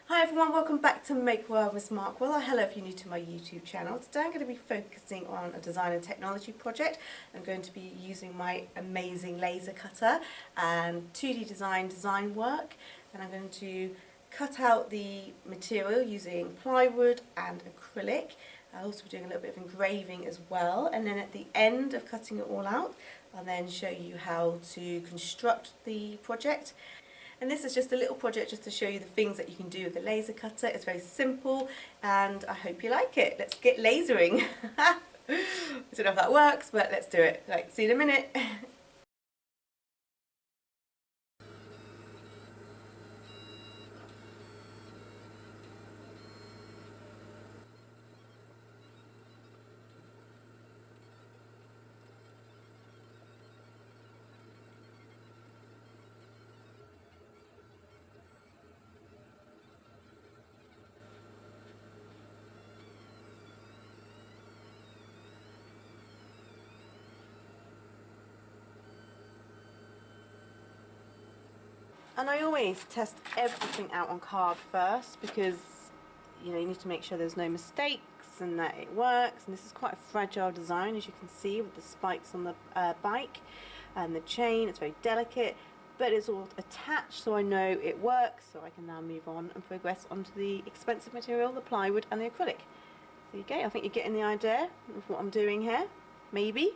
Hi everyone, welcome back to Markwell, Miss Markwell. Or hello if you're new to my YouTube channel. Today I'm going to be focusing on a design and technology project. I'm going to be using my amazing laser cutter and 2D design work, and I'm going to cut out the material using plywood and acrylic. I'll also be doing a little bit of engraving as well, and then at the end of cutting it all out I'll then show you how to construct the project. And this is just a little project just to show you the things that you can do with the laser cutter. It's very simple and I hope you like it. Let's get lasering. I don't know if that works, but let's do it. Right, see you in a minute. And I always test everything out on card first because you need to make sure there's no mistakes and that it works. And this is quite a fragile design, as you can see, with the spikes on the bike and the chain. It's very delicate, but it's all attached, so I know it works, so I can now move on and progress onto the expensive material, the plywood and the acrylic. There you go. I think you're getting the idea of what I'm doing here, maybe.